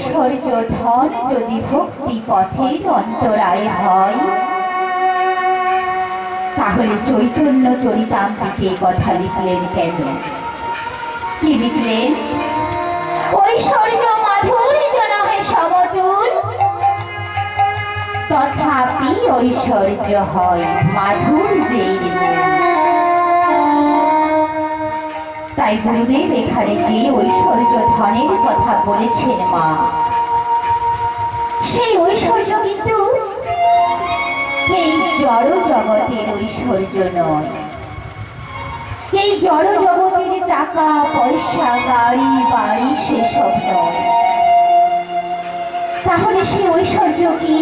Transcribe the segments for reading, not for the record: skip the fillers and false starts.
ঐশ্বর্য ধন যদি ভক্তি পথের অন্তরায় হয়, তাহলে চৈতন্য চরিতামৃতে কথা লিখলেন কেন? কি লিখলেন? ঐশ্বর্য মাধুর্য নহে সমতুল, তথাপি ঐশ্বর্য হয় মাধুর্যের মূল। তাই গুরুদেব এখানে যে ঐশ্বর্য ধনের কথা বলেছেন মা, সেই ঐশ্বর্য কিন্তু এই জড় জগতের ঐশ্বর্য নয়। এই জড় জগতের টাকা পয়সা গাড়ি বাড়ি সেসব নয়। তাহলে সেই ঐশ্বর্য কি?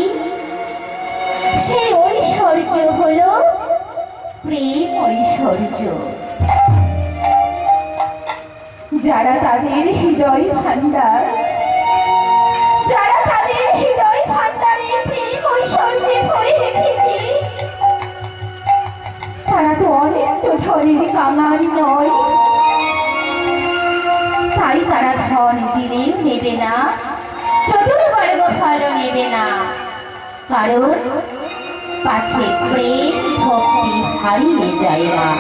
সেই ঐশ্বর্য হলো প্রেম ঐশ্বর্য। যারা তাদের হৃদয় ভান্ডার, যারা তাদের হৃদয় ভান্ডারে প্রেম ঐশ্বর্যে ভরে রেখেছে, তারা তো অনেক তো ধনের কাঙাল নয়। তাই তারা ধন দিলেও নেবে না, চতুর্বর্গ ফলও নেবে না, কারণ পাছে প্রেম ভক্তি হারিয়ে যায় না।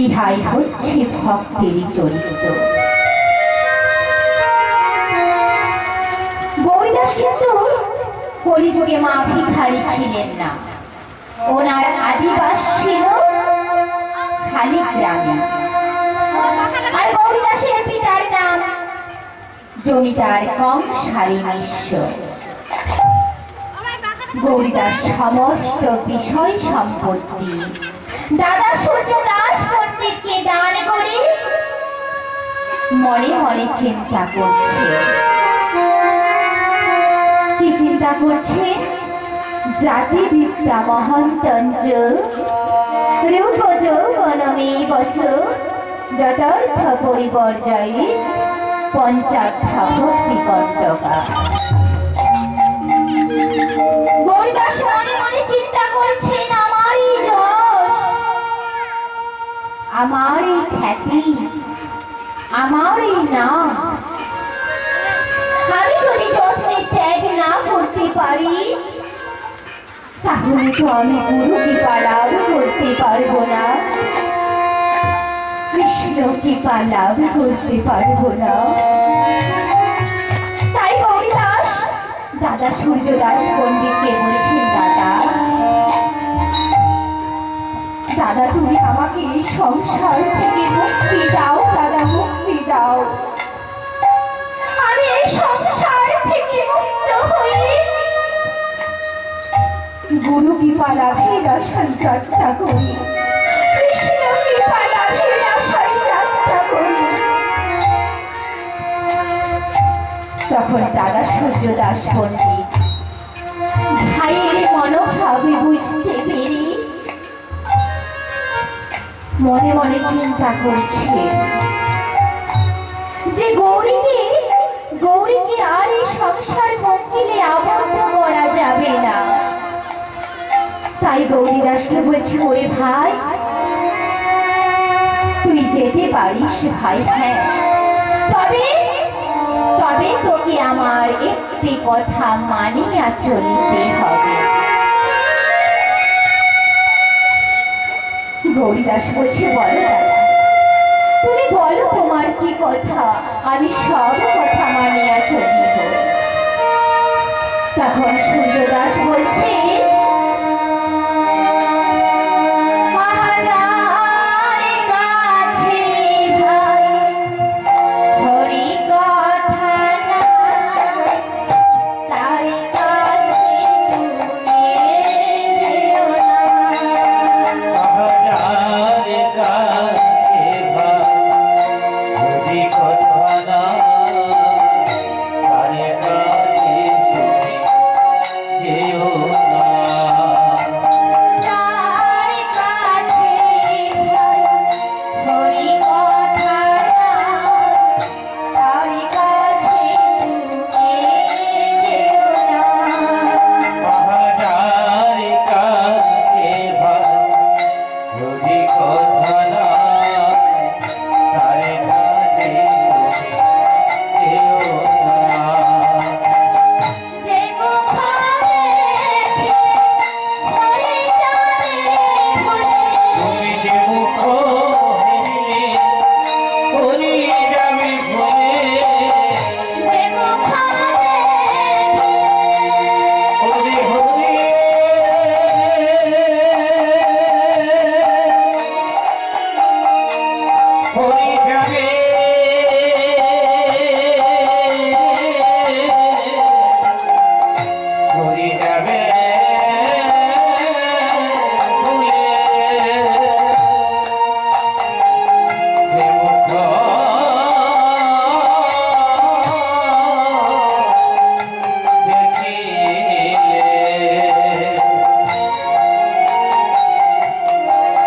ইহাই হচ্ছে ভক্তের চরিত্র। গৌরীদাস কিন্তু কলিযুগে মা ভিখারি ছিলেন না। ওনার আদিবাস ছিল শালিগ্রামে। আর গৌরীদাসের পিতার নাম জমিদার কংসারী মিশ্র। গৌরীদাস সমস্ত বিষয় সম্পত্তি দাদা সূর্যদাস পণ্ডিতকে দান করে মনে মনে চিন্তা করছে। কি চিন্তা করছে? জাতি বিদ্যা মহান্তঞ্চ রূপ যৌবনমেবচ যথার্থ পরিবর্জয়ে পঞ্চাধ্যাত্ম ভক্তি কণ্টকা। গৌরীদাস মনে মনে চিন্তা করছেন, আমারই যশ, আমারই খ্যাতি, আমারই নাম, আমি যদি যত্নে ত্যাগ না করতে পারি, তাহলে তো আমি গুরু কৃপা লাভ করতে পারবো না, কৃষ্ণ কৃপা লাভ করতে পারবো না। তাই গৌরীদাস দাদা সূর্যদাস পণ্ডিতকে বলছেন, দাদা দাদা তুমি আমাকে সংসার থেকে মুক্তি দাও, দাদা মুক্তি দাও। আমি এই সংসার থেকে মুক্ত হয়ে গুরু কৃপা লাভের আশায় যাত্রা করি, কৃষ্ণ কৃপা লাভের আশায় যাত্রা করি। তখন দাদা সূর্যদাস পণ্ডিত ভাইয়ের মনোভাবে বুঝতে পেরে মনে মনে চিন্তা করছে যে গৌরীকে আর এই সংসার মন্দিরে আবদ্ধ করা যাবে না। তাই গৌরীদাসকে বলছে, ওরে ভাই তুই যেতে পারিস ভাই, হ্যাঁ, তবে তবে তোকে আমার একটি কথা মানিয়া চলিতে হবে। গৌরীদাস বলছে, বলো দাদা, তুমি বলো তোমার কি কথা, আমি সব কথা মানিয়া চলিব। তখন সূর্যদাস বলছে, না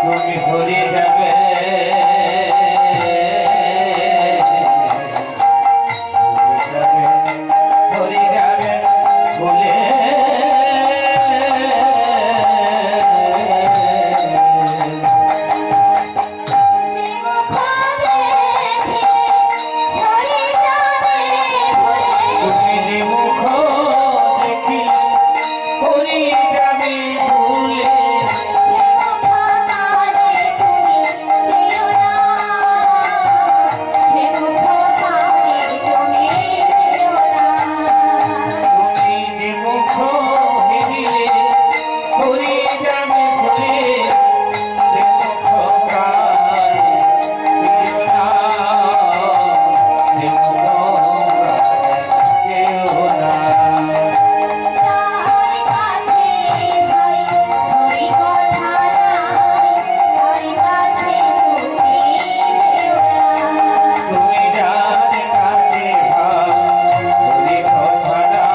তুমি ভরে যাবে ভরে যাবে ভুলে তুমি যে মুখ দেখি ভরে যাবে ভুলে তুমি যে মুখ হেরিলে ভরে যাবে ভুলে সে মুখ প্রায় প্রিয় না সে মুখ প্রায় কেউ না তুমি যার কাছে ভাই বলি কথা না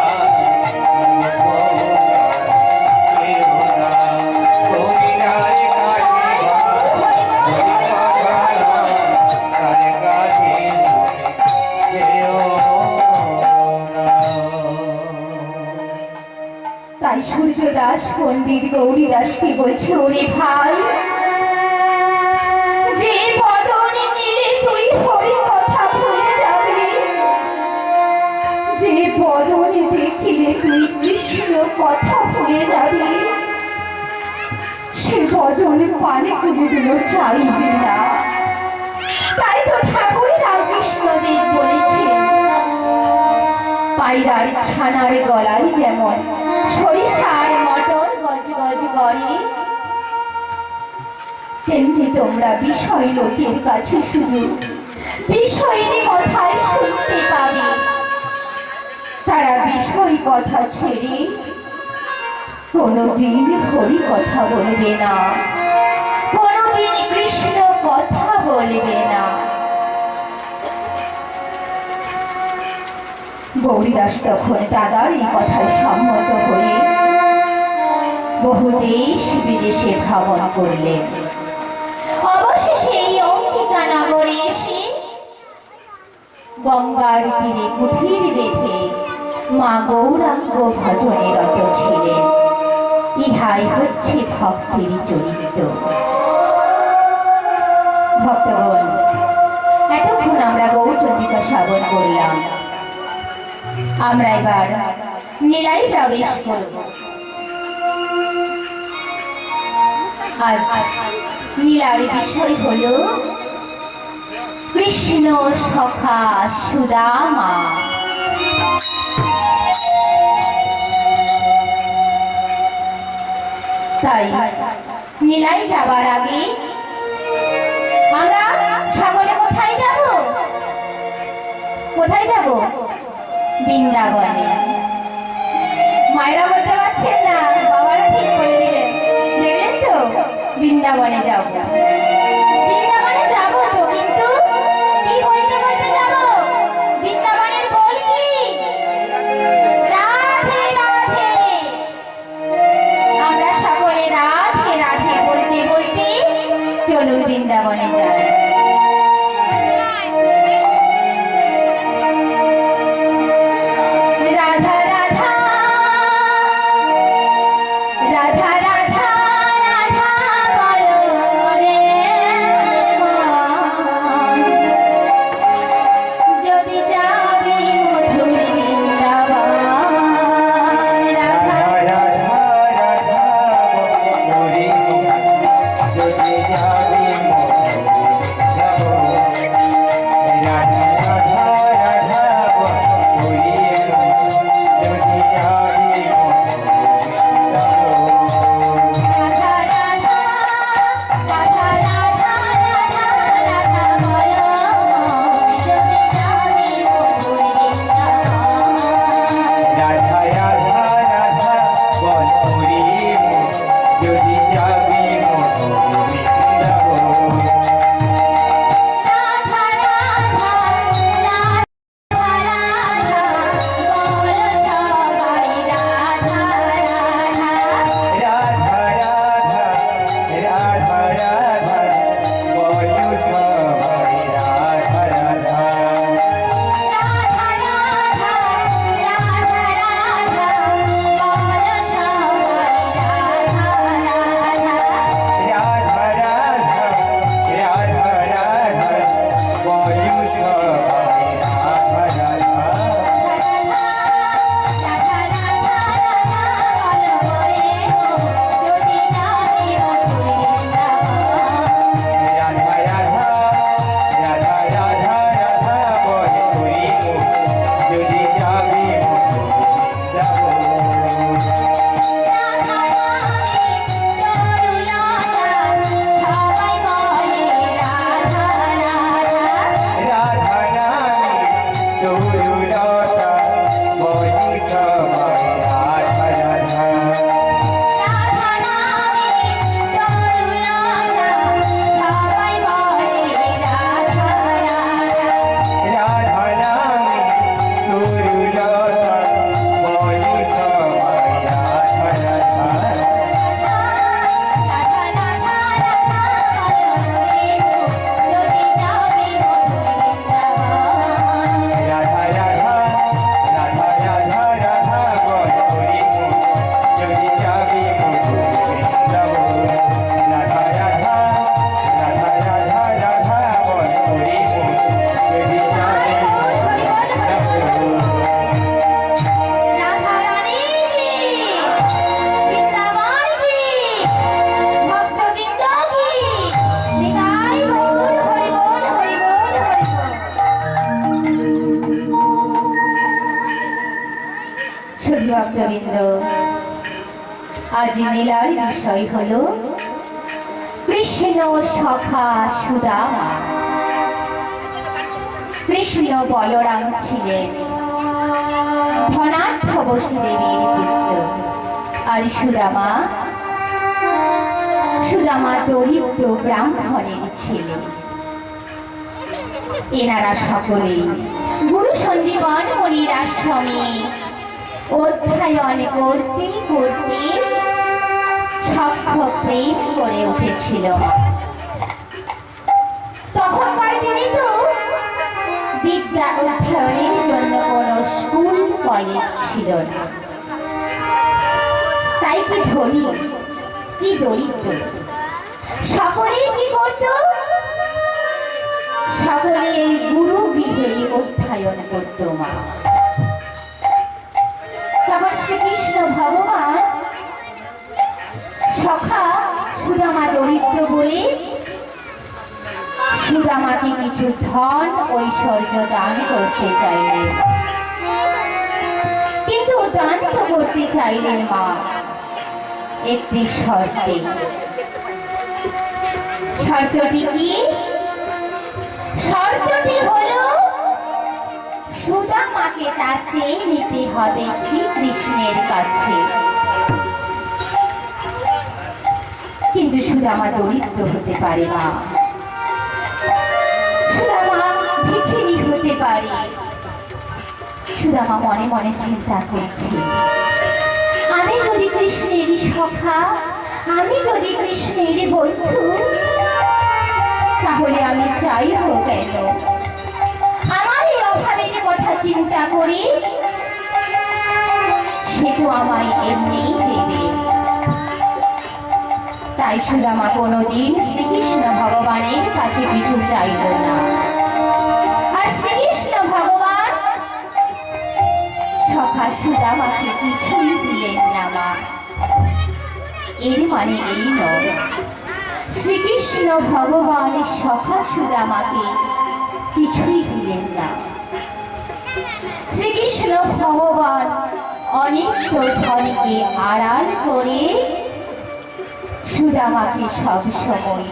কেউ না তুমি যার কাছে ভাই বলি কথা না তার কাছে কেউ না তাই সূর্যদাস পণ্ডিত গৌরী দাসকে বলছে, ওরে ভাই, যে বদনে নিলে তুই হরি কথা ভুলে যাবি, যে বদনে দেখিলে তুই কৃষ্ণ কথা ভুলে যাবি, সে বদনে পানে কোনোদিনও চাইবি না। তাই তো ঠাকুরের আর কৃষ্ণদেব বলেছেন, পায়রার ছানার গলায় যেমন সরিষার মটর গজ গজ করে, তেমনি তোমরা বিষয় লোকের কাছে শুধু বিষয়নি কথাই শুনতে পাবে। তারা বিষয় কথা ছেড়ে কোনোদিন হরি কথা বলবে না, কোনোদিন কৃষ্ণ কথা বলবে না। গৌরীদাস তখন দাদার এই কথায় সম্মত হয়ে বহু দেশ বিদেশে ভ্রমণ করলেন। অবশেষে এই অঙ্কিকা নগরে এসে গঙ্গার তীরে কুঠির বেঁধে মা গৌরাঙ্গ ভজনে রত ছিলেন। ইহাই হচ্ছে ভক্তির চরিত্র। ভক্তগণ, এতক্ষণ আমরা গৌরচন্দ্রিকা শ্রবণ করলাম। আমরা এবার নীলায় প্রবেশ করব। আজ নীলার বিষয় হল কৃষ্ণ সখা সুদামা। তাই নীলায় যাবার আগে আমরা সকলে কোথায় যাব? কোথায় যাব? বৃন্দাবনে। মায়েরা বলতে পারছেন না, বাবারা ঠিক করে দিলেন, দেখলেন তো? বৃন্দাবনে যাব। বৃন্দাবনে যাব তো, কিন্তু কি হয়েছে বলতে যাব? বৃন্দাবনের বল কি? রাধে রাধে। আমরা সকলে রাধে রাধে বলতে বলতে চলুন বৃন্দাবনে যাই। যদি যাবি মধুর বৃন্দাবন বলার বিষয় হলো কৃষ্ণ সখা সুদামা। কৃষ্ণ বলরাম ছিলেন ধনাঢ্য বসুদেবের পুত্র, আর সুদামা দরিদ্র ব্রাহ্মণের ছেলে। এনারা সকলে গুরু সঞ্জীবন মুনির আশ্রমে অধ্যয়ন করতে করতে সখ্য প্রেম করে উঠেছিল। তখনকার দিনে তো বিদ্যা অধ্যয়নের জন্য কোনো স্কুল কলেজ ছিল না। তাই কি ধনী কি দরিদ্র সকলেই কি করত? সকলে এই গুরু গৃহে অধ্যয়ন করত। মা তখন শ্রীকৃষ্ণ ভগবান সখা সুদামা দরিদ্র বলে সুদামাকে কিছু ধন ঐশ্বর্য দান করতে চাইলেন, কিন্তু দান তো করতে চাইলেন মা একটি শর্তে। শর্তটি কি? শর্তটি হলো সুদামাকে তা চেয়ে নিতে হবে শ্রীকৃষ্ণের কাছে। কিন্তু সুদামা দরিদ্র হতে পারে না, সুদামা ভিখিরি হতে পারে। সুদামা মনে মনে চিন্তা করছে, আমি যদি কৃষ্ণের সখা, আমি যদি কৃষ্ণের বন্ধু, তাহলে আমি চাইব কেন? আমার এই অভাবের কথা চিন্তা করি, সে তো আমায় এমনি দেবে। তাই সুদামা কোনোদিন শ্রীকৃষ্ণ ভগবানের কাছে কিছু চাইল না, আর শ্রীকৃষ্ণ ভগবান সখা সুদামাকে কিছুই দিলেন না। মা এর মানে এই নয় শ্রীকৃষ্ণ ভগবান সখা সুদামাকে কিছুই দিলেন না। শ্রীকৃষ্ণ ভগবান অনিত্য ধনকে আড়াল করে সুদামাকে সব সময়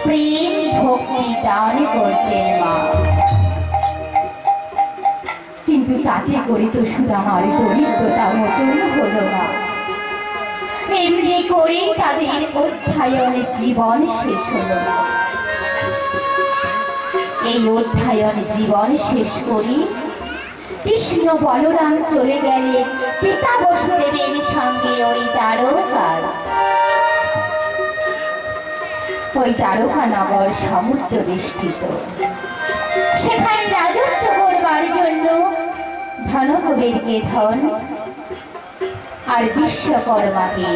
প্রেম ভক্তি দান করতেন। মা কিন্তু তাতে করে তো সুদামার দরিদ্রতা মোচন হলো না। এমনি করেই তাদের অধ্যয়নের জীবন শেষ হলো। এই অধ্যয়ন জীবন শেষ করে কৃষ্ণ বলরাম চলে গেলেন পিতা বসুদেবের সঙ্গে ওই দ্বারকা নগর সমুদ্র বেষ্টিত। সেখানে রাজত্ব করবার জন্য ধনকুবেরকে ধন আর বিশ্বকর্মাকে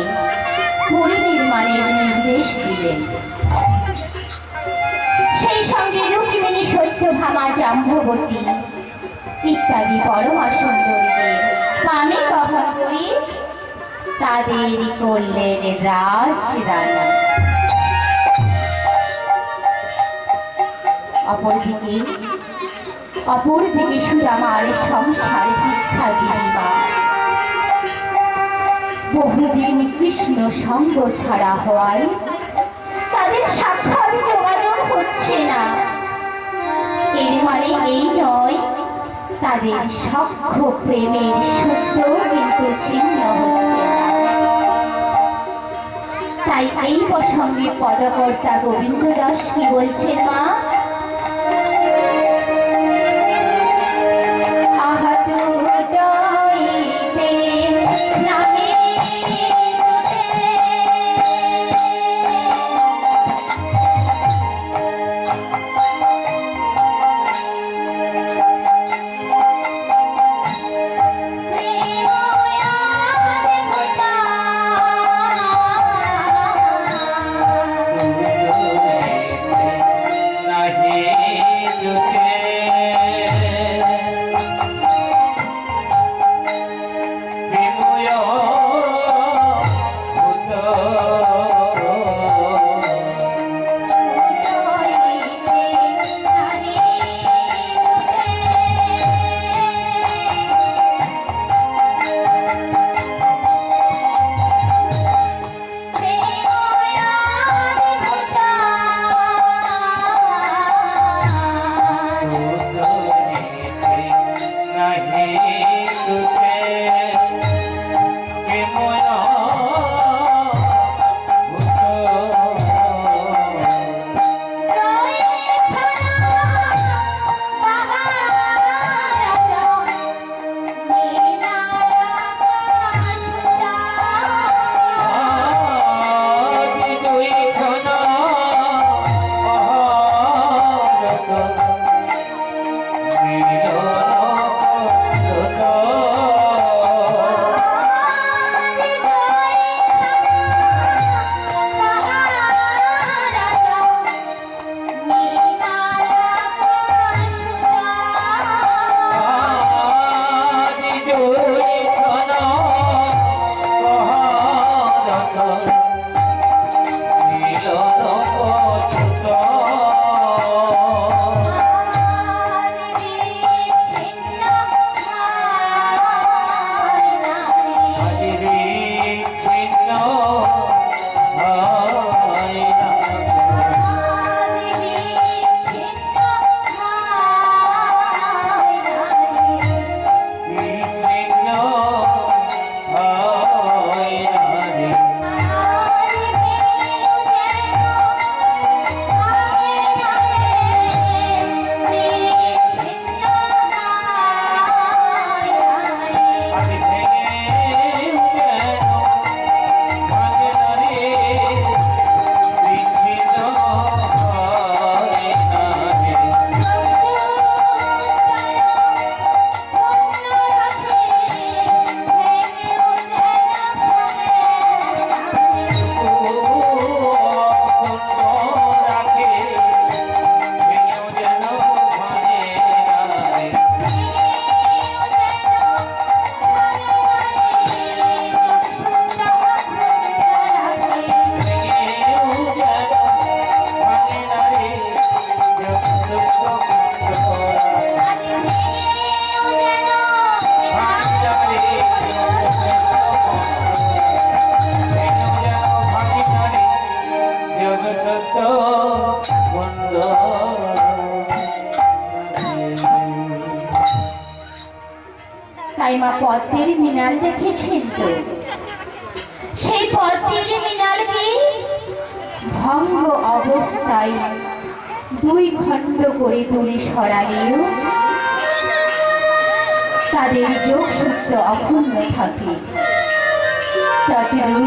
পুরী নির্মাণের নির্দেশ দিলেন। সেই সঙ্গে রুক্মিণী, সত্যভামা, জাম্ববতী ইত্যাদি পরমা সুন্দরীদের স্বামী দহন করে তাদের করলেন রাজরাজা। অপরদিকে সুদামার সংসারে ভিক্ষাজীবী মা বহুদিন কৃষ্ণ সঙ্গ ছাড়া হওয়ায় তাদের সাক্ষাৎ যোগাযোগ হচ্ছে না। এর মানে এই নয় তাদের সখ্য প্রেমের সূত্র কিন্তু ছিন্ন হচ্ছে না। তাই এই প্রসঙ্গে পদকর্তা গোবিন্দ দাস কি বলছেন? মা নাহি সত্য বন্ধ তাই মা পদ্মের মিনাল দেখেছেন তো, সেই পদ্মের মিনালকে ভঙ্গ অবস্থায় দুই খণ্ড করে তুলে সরালেও তাদের যোগসূত্র অক্ষুণ্ণ থাকে। যতই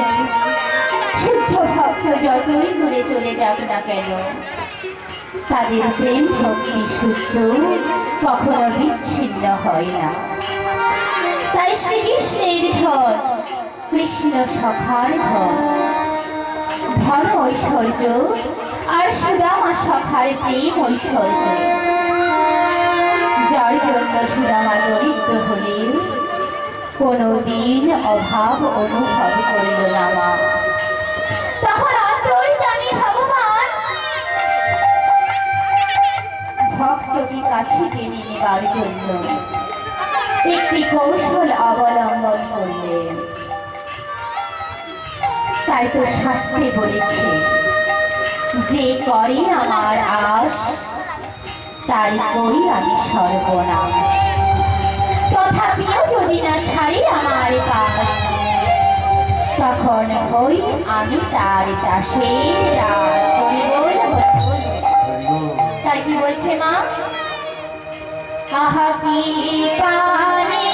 শুদ্ধ ভক্ত যতই দূরে চলে যাক না কেন, তাদের প্রেম ভক্তি শুদ্ধ কখনো বিচ্ছিন্ন হয় না। তাই শ্রীকৃষ্ণের ধন, কৃষ্ণ সখার ধন, ধন ঐশ্বর্য আর সুদামা সখার প্রেম ঐশ্বর্য, যার জন্য সুদামা দরিদ্র হলেও কোনোদিন অভাব অনুভব করিল না মা। তখন অন্তর্যামী ভগবান ভক্তকে কাছে টেনে নেবার জন্য একটি কৌশল অবলম্বন করলেন। তাই তো শাস্ত্রে বলেছে, যে করে আমার আশ তার করি আমি সর্বনাশ। তথাপিও যদি না ছাড়ি আমার কাজ, তখন হই আমি তার দাসের দাস। তাই কি বলছে মা? আহা কি পারে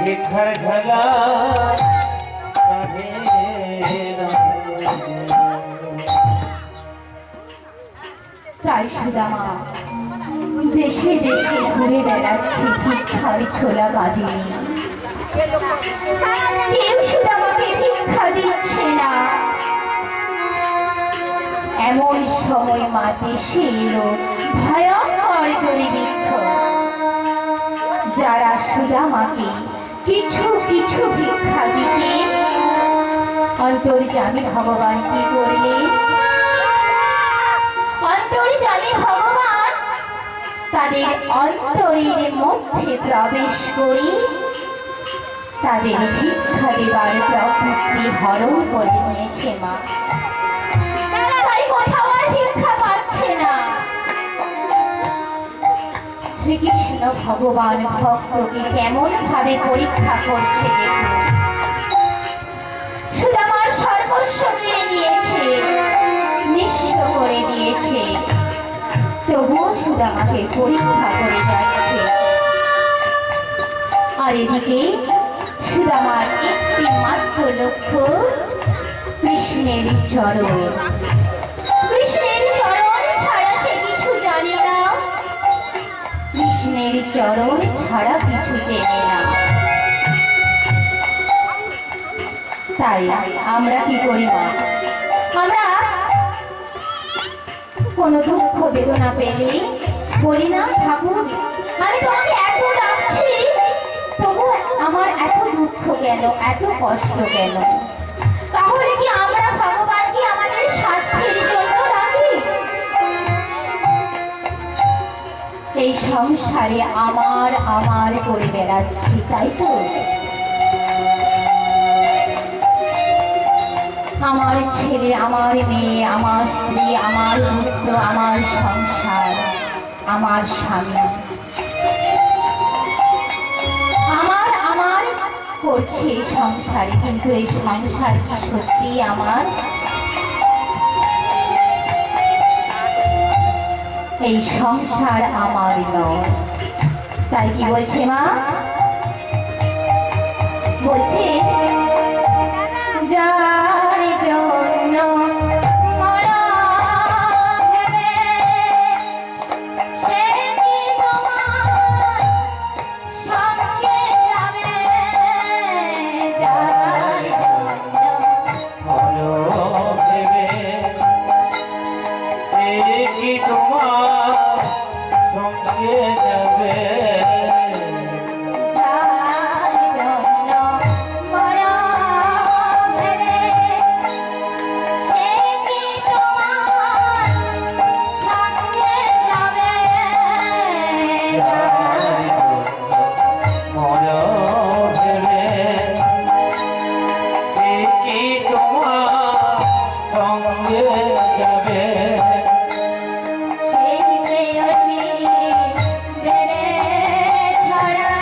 ভিক্ষার ঝালা তাই সুদামা দেশে দেশে ঘুরে বেড়াচ্ছে ভিক্ষার ছোলা বাঁধিনি। কেউ সুদামাকে ভিক্ষা দিচ্ছে না। এমন সময় মা দেশে এলো ভয়ঙ্কর দুর্ভিক্ষ। যারা সুদামাকে কিছু কিছু ভিক্ষা দিতে, অন্তর্যামী ভগবান কি করলেন? অন্তর্যামী ভগবান তাদের অন্তরের মধ্যে প্রবেশ করে তাদের ভিক্ষা দেবার প্রকৃতি হরণ করে নিয়েছে মা। তাই কোথাও আর ভিক্ষা পাচ্ছে না। শ্রীকৃষ্ণ ভগবান ভক্তকে কেমন ভাবে পরীক্ষা করছে দেখুন। সুদামার সর্বস্ব নিয়ে নিয়েছে, নিঃস্ব করে দিয়েছে, তবুও সুদামাকে পরীক্ষা করে যাচ্ছে। আর এদিকে সুদামার একটি মাত্র লক্ষ্য কৃষ্ণের চরণ। কৃষ্ণের চরণ ছাড়া সে কিছু জানে না, কৃষ্ণের চরণ ছাড়া কিছু চেনে না। তাই আমরা কি করি মা? আমরা কোনো দুঃখ বেদনা পেলে বলি না, ঠাকুর আমি তোমাকে এত ডাকছি, তবু আমার এত দুঃখ কেন, এত কষ্ট কেন? তাহলে কি আমরা ভগবানকে আমাদের স্বার্থের জন্য ডাকি? এই সংসারে আমার আমার করে বেড়াচ্ছি, তাই তো? আমার ছেলে, আমার মেয়ে, আমার স্ত্রী, আমার পুত্র, আমার সংসার, আমার স্বামী, আমার আমার করছে এই সংসারে, কিন্তু এই সংসার কি সত্যি আমার? এই সংসার আমার নয়। তাই কি বলছে মা? বলছে যার জন্য মরা ভেবে, সে কি তোমার সঙ্গে যাবে? যার জন্য হলো ভেবে সে কি তোমার সঙ্গে যাবে? যার জন্য মরা ভেবে, সে কি তোমার সঙ্গে যাবে? মরো ভেবে সে কি তোমার সঙ্গে যাবে? সেই প্রেয়সী দেবে ছাড়া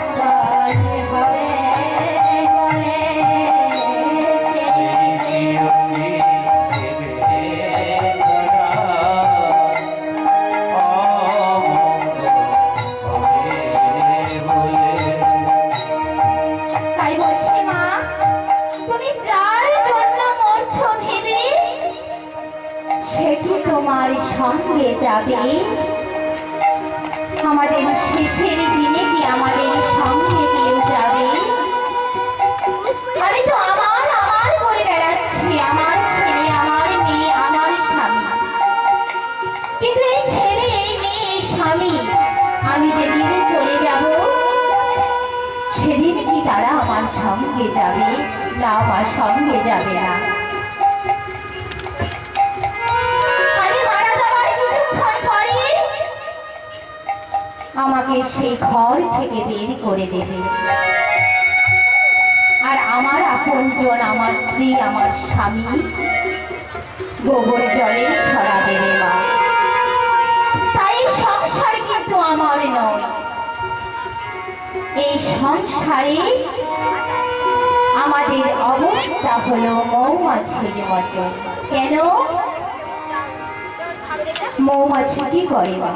অমঙ্গল হবে বলে। সেই প্রেয়সী দেবে ছাড়া অমঙ্গল হবে বলে। তাই বলছি মা, তুমি যার জন্য মরছো ভেবে, সে কি তোমার সঙ্গে যাবে? আমাদের শেষের দিনে কি আমাদের সঙ্গে কেউ যাবে? আমি তো আমার আমার করে বেড়াচ্ছি, আমার ছেলে, আমার মেয়ে, আমার স্বামী। কিন্তু এই ছেলে, এই মেয়ে, এই স্বামী, আমি যেদিন চলে যাব, সেদিন কি তারা আমার সঙ্গে যাবে? না, আমার সঙ্গে যাবে না। আমি মারা যাওয়ার কিছুক্ষণ পরে আমাকে সেই ঘর থেকে বের করে দেবে, আর আমার আপনজন, আমার স্ত্রী, আমার স্বামী গোবর জলে ছড়া দেবে মা। তাই সংসার কিন্তু আমার নয়। এই সংসারে আমাদের অবস্থা হলো মৌমাছির মতো। কেন? মৌমাছি কি করে মা?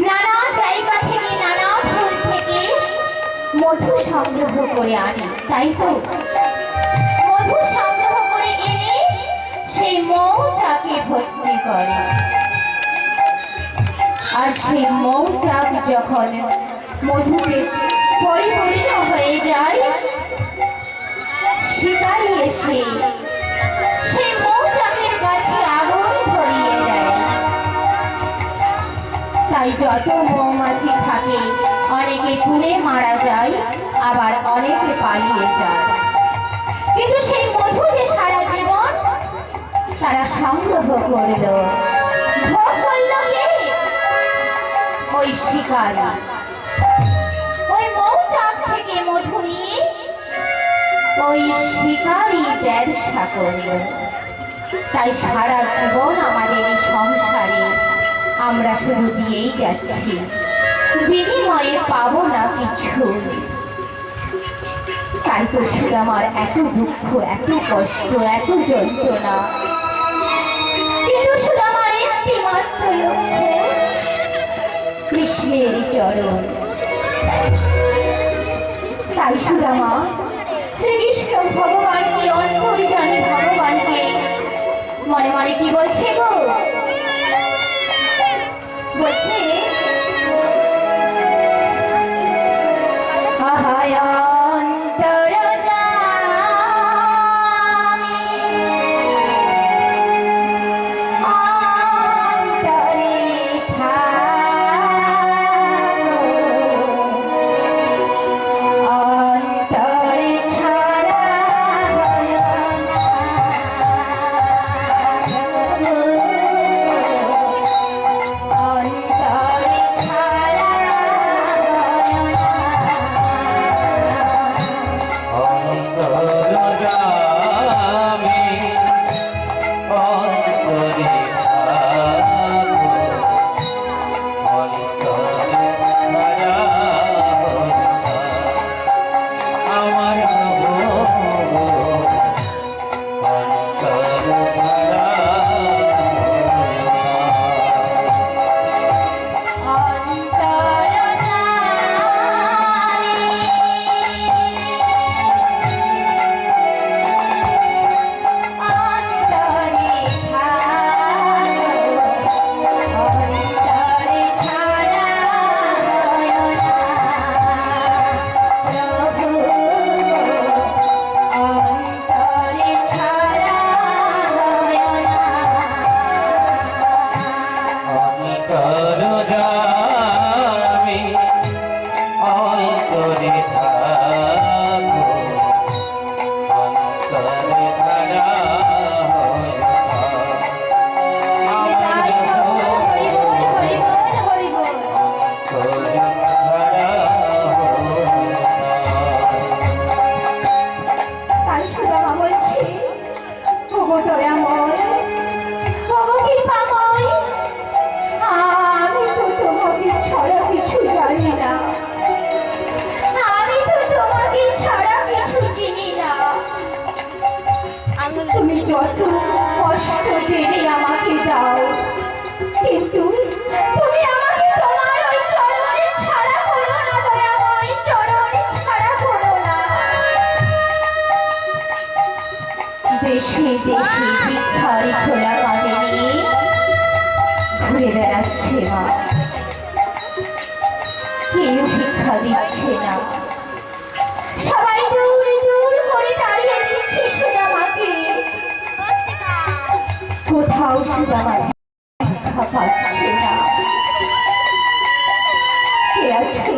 নানা জায়গা থেকে নানা ফুল থেকে মধু সংগ্রহ করে আনে, তাই তো? মধু সংগ্রহ করে এনে সেই মৌচাকে ভর্তি করে, আর সেই মৌচাক যখন মধুতে পরিপূর্ণ হয়ে যায়, শিকারী এসে সেই মৌচাকের গাছে আগুন ধরিয়ে দেয়। তাই যত মৌমাছি থাকে অনেকে পুড়ে মারা যায়, আবার অনেকে পালিয়ে যায়, কিন্তু সেই মধু যে সারা জীবন তারা সংগ্রহ করল, ভোগ করল কে? ওই শিকারী। ওই মৌচাক থেকে মধু নিয়ে ওই শিকারী ব্যবসা করল। তাই সারা জীবন আমাদের এই সংসারে আমরা শুধু দিয়েই যাচ্ছি, বিনিময়ে পাবো না কিছু। তাই তো শুধু আমার এত দুঃখ, এত কষ্ট, এত যন্ত্রণা, কিন্তু শুধু আমার একটি মাত্র লক্ষ্য, কৃষ্ণের চরণ। তাই সুদামা শ্রীকৃষ্ণ ভগবানকে, অন্তর্যামী ভগবানকে মনে মনে কি বলছে গো? বলছে, দেশে দেশে ভিক্ষার ছোলা কাঁধে নিয়ে ঘুরে বেড়াচ্ছে মা, কেউ ভিক্ষা দিচ্ছে না, সবাই দূর দূর করে দাঁড়িয়ে দিচ্ছে সুদামাকে, কোথাও সুদামা ভিক্ষা পাচ্ছে না। কে আছে?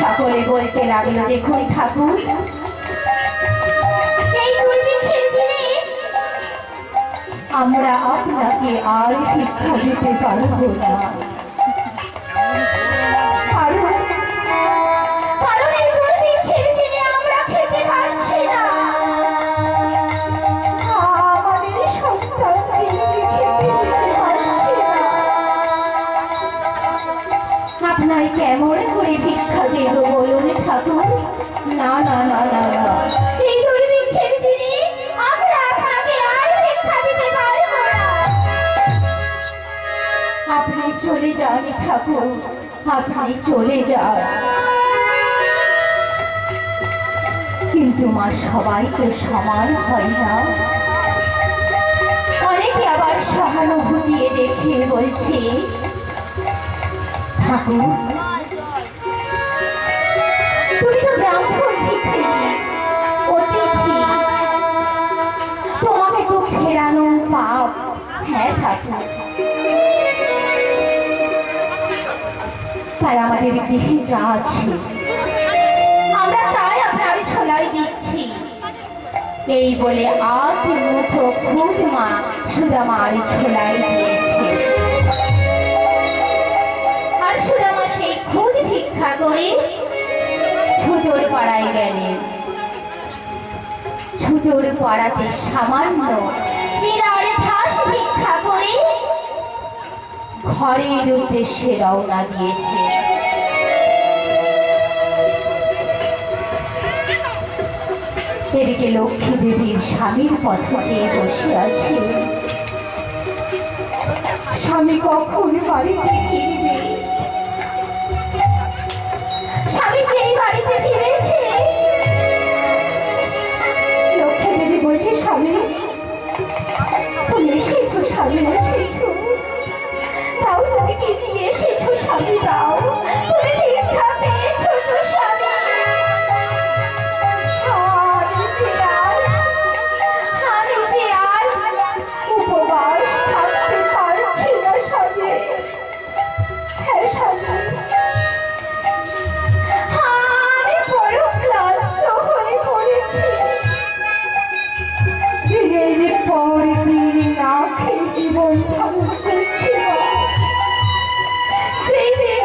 সকলে বলতে লাগলো, দেখুন ঠাকুর, এই দুর্ভিক্ষের দিনে আমরা আপনাকে আর ভিক্ষা দিতে পারবো না, কারণ এই দুর্ভিক্ষের দিনে আমরা খেতে পারছি না, আমাদের সন্তানকে খেতে দিতে পারছি না। তোমায় কেমন করে ভিক্ষা দেব বলুন ঠাকুর? না না না না না, এই দুর্ভিক্ষের দিনে আমরা আপনাকে আর ভিক্ষা দিতে পারব না। আপনি চলে যান ঠাকুর, আপনি চলে যান। কিন্তু মা, সবাই তো সমান হয় না। অনেকে আবার সহানুভূতি দেখে বলছে, ঠাকুর তুমি তো ব্রাহ্মণ ভিখারি, অতিথি, তোমাকে তো ফেরানো পাপ। হ্যাঁ ঠাকুর, তাই আমাদের গৃহে যা আছে আমরা তাই আপনার ছোলাই দিচ্ছি। এই বলে আধ মুঠো খুদ মা সুদামার ছোলাই দিয়েছে। আর সুদামা সেই খুদ ভিক্ষা করে ছুতোর পাড়ায় গেলেন। ছুতোর পাড়াতে সামান্য চিরার ঠাস ভিক্ষা করে ঘরের উদ্দেশ্যে রওনা দিয়েছে। এদিকে লক্ষ্মী দেবীর স্বামীর পথ চেয়ে বসে আছে। স্বামী কখন বাড়িতে ফিরবে? স্বামী যেই বাড়িতে ফিরেছে, লক্ষ্মী দেবী বলছে, স্বামী তুমি এসেছো, স্বামী এসেছো, তাও তুমি কি নিয়ে এসেছো? স্বামী দাও, তুমি ভিক্ষা পেয়েছো তো স্বামী? আমি যে আর উপবাস থাকতে পারছি না স্বামী। হ্যাঁ স্বামী, আমি বড় ক্লান্ত হয়ে পড়েছি। দিনের পর দিন না খেয়ে জীবন ধারণ করছি। সেই দিন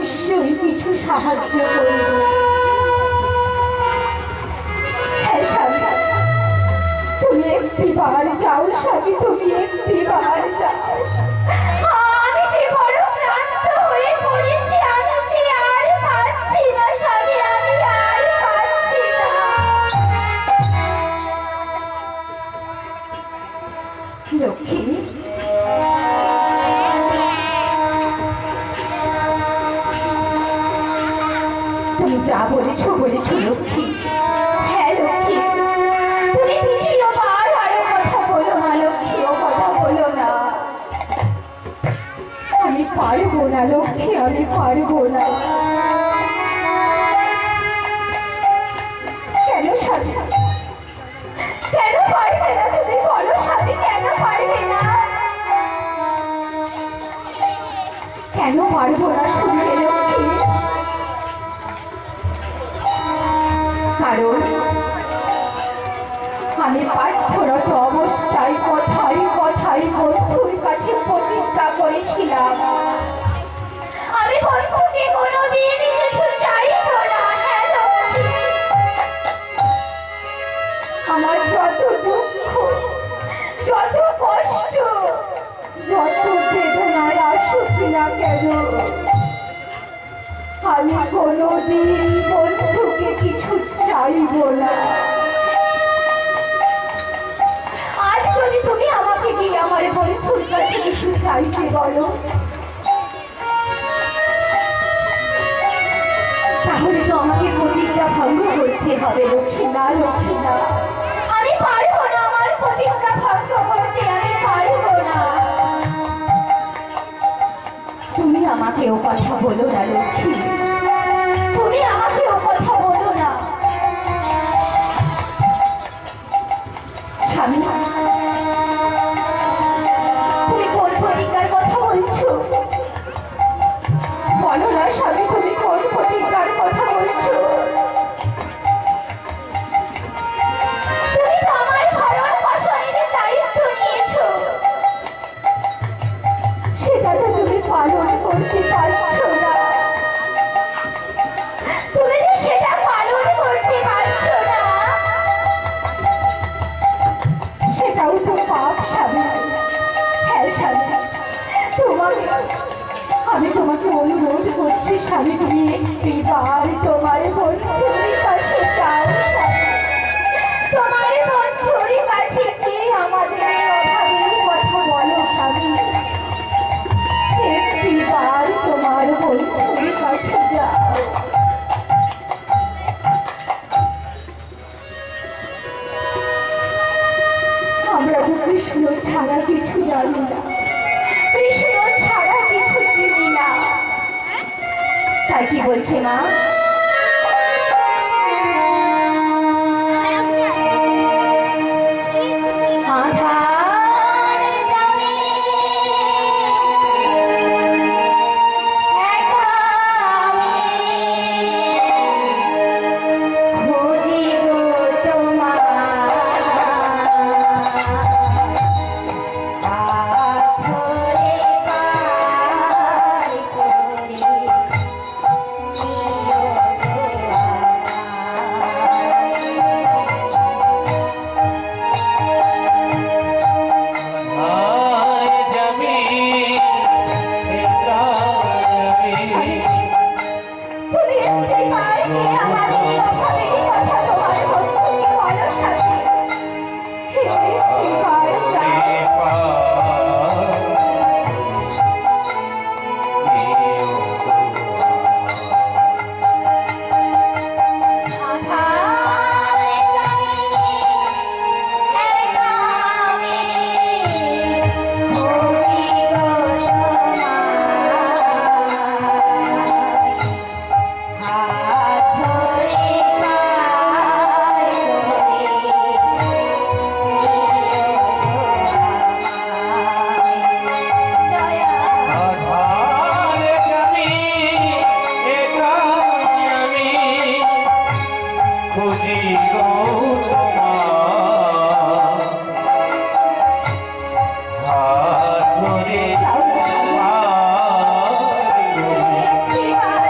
নিশ্চয়ই কিছু সাহায্য করব। হ্যাঁ স্বামী, তুমি একটিবার যাও স্বামী, তুমি একটিবার যাও। আমি যে বড় ক্লান্ত হয়ে পড়েছি, আমি যে আর পাচ্ছি না স্বামী, আমি আর পাচ্ছি না। লক্ষ্মী, তুমি যা বলেছো বলেছো লক্ষ্মী। হ্যাঁ লক্ষ্মী, তুমি দ্বিতীয়বার আরো কথা বলো না লক্ষ্মী, ও কথা বলো না। আমি পারবো না লক্ষ্মী, আমি পারবো না। কেন স্বামী, কেন পারবে না তুমি বলো স্বামী, কেন পারবে না? কেন পারবো না শুনবে লক্ষ্মী? কারণ আমি পাঠ্যরত অবস্থায় কথায় কথায় বন্ধুর কাছে প্রতিজ্ঞা করেছিলাম, আমি বন্ধুকে কোনোদিন কিছু চাইব না। হ্যাঁ লক্ষ্মী, আমার যত দুঃখ, যত কষ্ট, যত বেদনায় আসুক না কেন, আমি কোনোদিন বন্ধুকে কিছু চাইব না। আজ যদি তুমি আমাকে গিয়ে আমার বন্ধুর কাছে কিছু চাইতে বলো, তাহলে তো আমাকে প্রতিজ্ঞা ভঙ্গ করতে হবে লক্ষ্মী। না লক্ষ্মী না, আমি পারবো না, আমার প্রতিজ্ঞা ভঙ্গ করতে আমি পারবো না। তুমি আমাকে ও কথা বলো না লক্ষ্মী, তুমি আমাকে ও কথা বলো না। স্বামী, তুমি কোন প্রতিজ্ঞার কথা বলছো? বলো না স্বামী, তুমি কোন প্রতিজ্ঞার কথা বলছো? তুমি তো আমার ভরণ পোষণের দায়িত্ব নিয়েছো, সেটা তো তুমি পালন করতে পারছো না। তুমি যে সেটা পালন করতে পারছো না, সেটাও তো পাপ স্বামী। হ্যাঁ স্বামী, তোমাকে আমি তোমাকে অনুরোধ করছি স্বামী, তুমি একটিবার তোমার বন্ধুর কাছে যাও স্বামী, তোমার বন্ধুর কাছে গিয়ে আমাদের অভাবের কথা বলো স্বামী। একটিবার তোমার বন্ধুর কাছে যাও। আমরা তো কৃষ্ণ ছাড়া কিছু জানি না, কৃষ্ণ ছাড়া কিছু চিনি না। তাই কি বলছে মা? আধার জানে একা আমি খুঁজি গো তোমার, পাথরে পার করে নিও গো আমায়। আয় যাবি যাবি তুমি একটিবার গিয়ে আমাদের এই অভাবের কথা তোমার বন্ধুকে বলো স্বামী। একটিবার যাও। আধারে জানি একা আমি খুঁজি গো তোমায়, হাত ধরে পার করে নিও আমায়। দয়া আধারে যাবি একা আমি খুঁজি গো তোমার, হাত ধরে যাও না স্বামী, পার করে একটিবার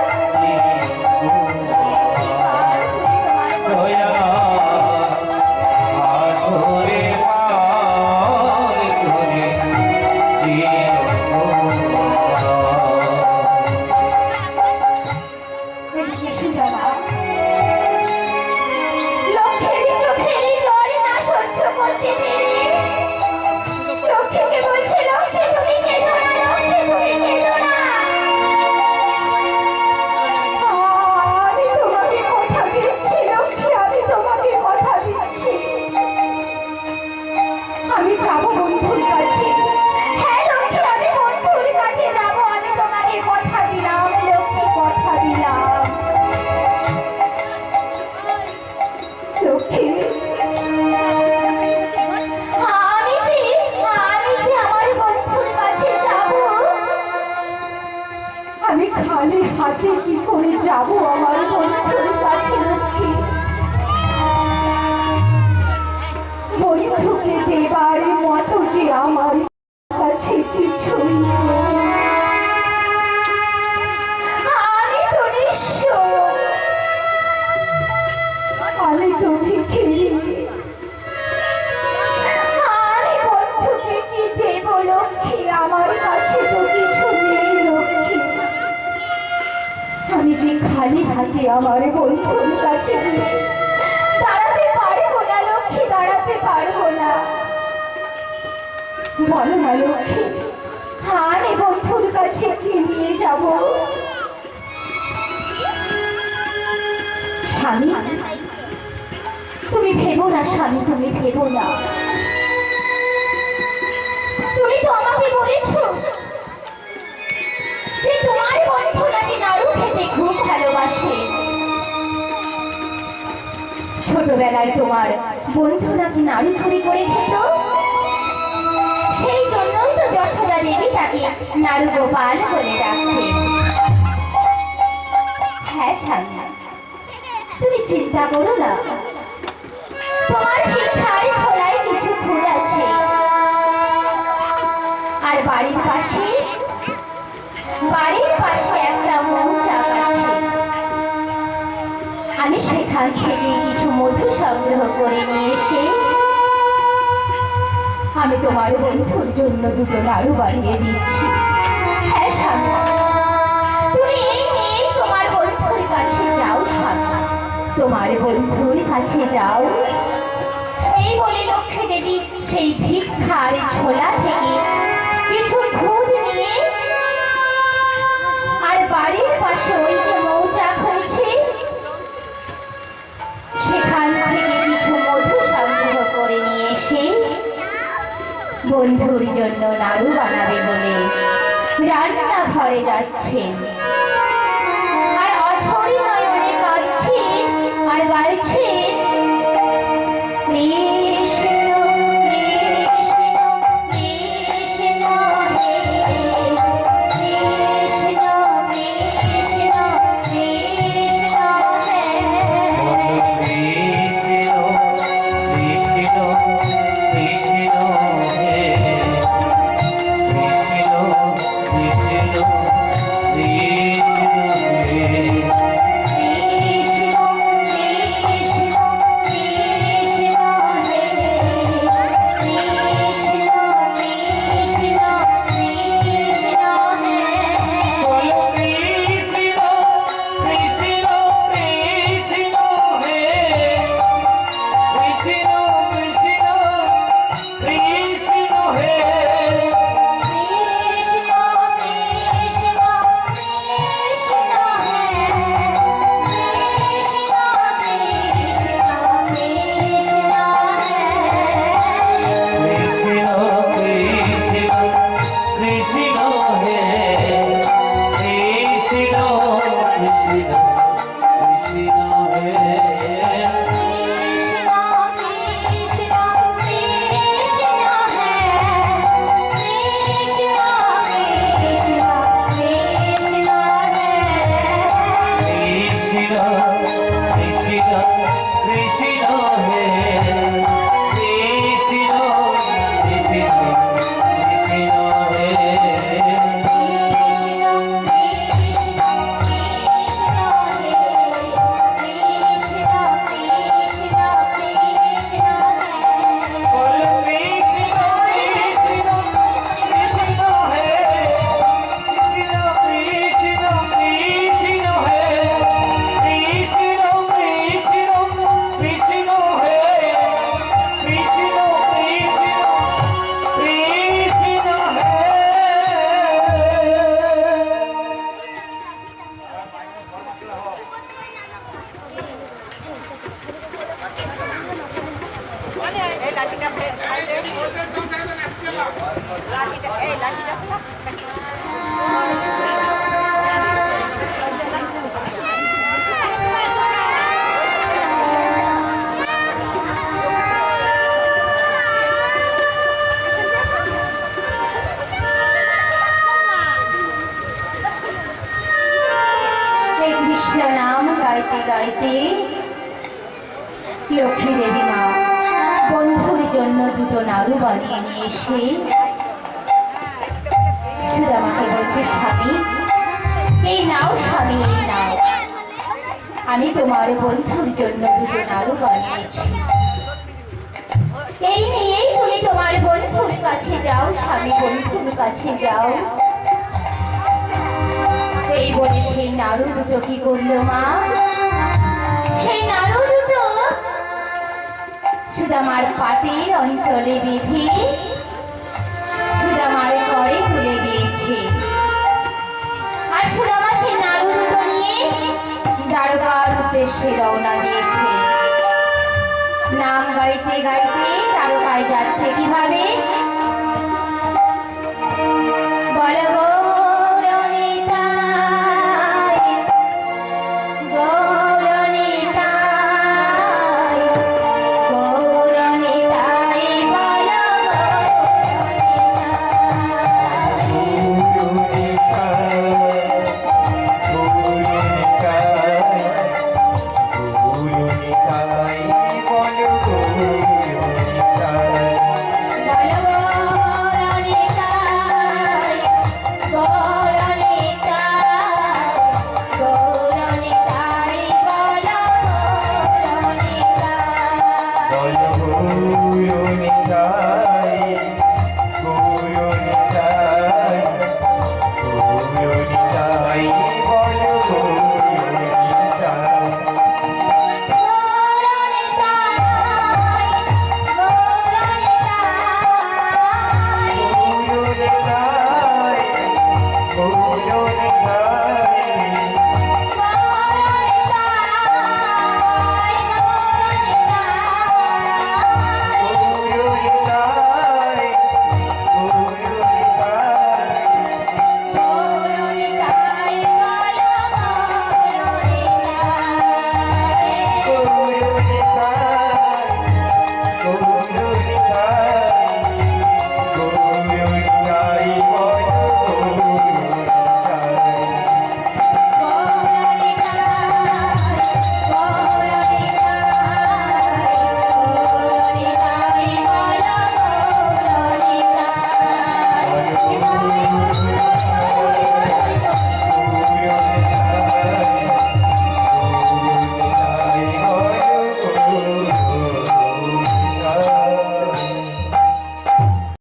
করে যাব আমার বন্ধুর কাছে লক্ষ্মী। বন্ধুকে দেবার মতো যে আমার কাছে কিছুই নেই। আমি তো নিঃস্ব, আমি তো ভিখিরি। আমি বন্ধুকে কি দেব লক্ষ্মী? আমার কাছে তো কিছু নেই লক্ষ্মী। আমি যে খালি হাতে আমার বন্ধুর কাছে গিয়ে দাঁড়াতে পারবো না লক্ষ্মী, দাঁড়াতে পারবো না। বলো না লক্ষ্মী, আমি বন্ধুর কাছে কি নিয়ে যাব? স্বামী, তুমি ভেবো না স্বামী, তুমি ভেবো না। তুমি তো আমাকে বলেছো যে তোমার বন্ধু নাকি নাড়ু খেতে খুব ভালোবাসে। ছোটবেলায় তোমার বন্ধু নাকি নাড়ু চুরি করে খেত, সেই জন্যই তো যশোদা দেবী তাকে নাড়ু গোপাল বলে ডাকতেন। হ্যাঁ স্বামী, তুমি চিন্তা করো না, তোমার ভিক্ষার ছোলায় কিছু ফুল আছে, আর বাড়ির পাশে একটা মৌচাক আছে। আমি সেখান থেকে কিছু মধু সংগ্রহ করে নিয়ে এসে আমি তোমার বন্ধুর জন্য দুটো নাড়ু বানিয়ে দিচ্ছি। হ্যাঁ স্বামী, তুমি এই নিয়েই তোমার বন্ধুর কাছে যাও স্বামী, তোমার বন্ধুর কাছে যাও। এই বলে লক্ষ্মী দেবী সেই ভিক্ষার ছোলা থেকে কিছু খুদ নিয়ে আর বাড়ির পাশে ওই যে মৌচাক হয়েছে সেখান থেকে কিছু মধু সংগ্রহ করে নিয়ে এসে বন্ধুর জন্য নাড়ু বানাবে বলে রান্না ঘরে যাচ্ছেন। আর অঝরি নয়নে কাঁদছেন আর গাইছেন, কৃষ্ণ কৃষ্ণ কৃষ্ণ হে, কৃষ্ণ কৃষ্ণ কৃষ্ণ হে। কৃষ্ণ নাম গাইতে গাইতে লক্ষ্মী দেবী মা বন্ধুর জন্য দুটো নাড়ু বানিয়ে নিয়ে এসে সুদামাকে বলছে, স্বামী এই নাও, স্বামী এই নাও, আমি তোমার বন্ধুর জন্য দুটো নাড়ু বানিয়েছি, এই নিয়েই তুমি তোমার বন্ধুর কাছে যাও, স্বামী বন্ধুর কাছে যাও। এই বলে সেই নাড়ু দুটো কি করলো মা, সেই নাড়ু দুটো সুদামার পাটের অঞ্চলে বেঁধে সুদামার করে তুলে দিয়েছে। আর সুদামা সেই নাড়ু দুটো নিয়ে দ্বারকার উদ্দেশ্যে রওনা দিয়েছে। নাম গাইতে গাইতে দ্বারকায় যাচ্ছে কিভাবে?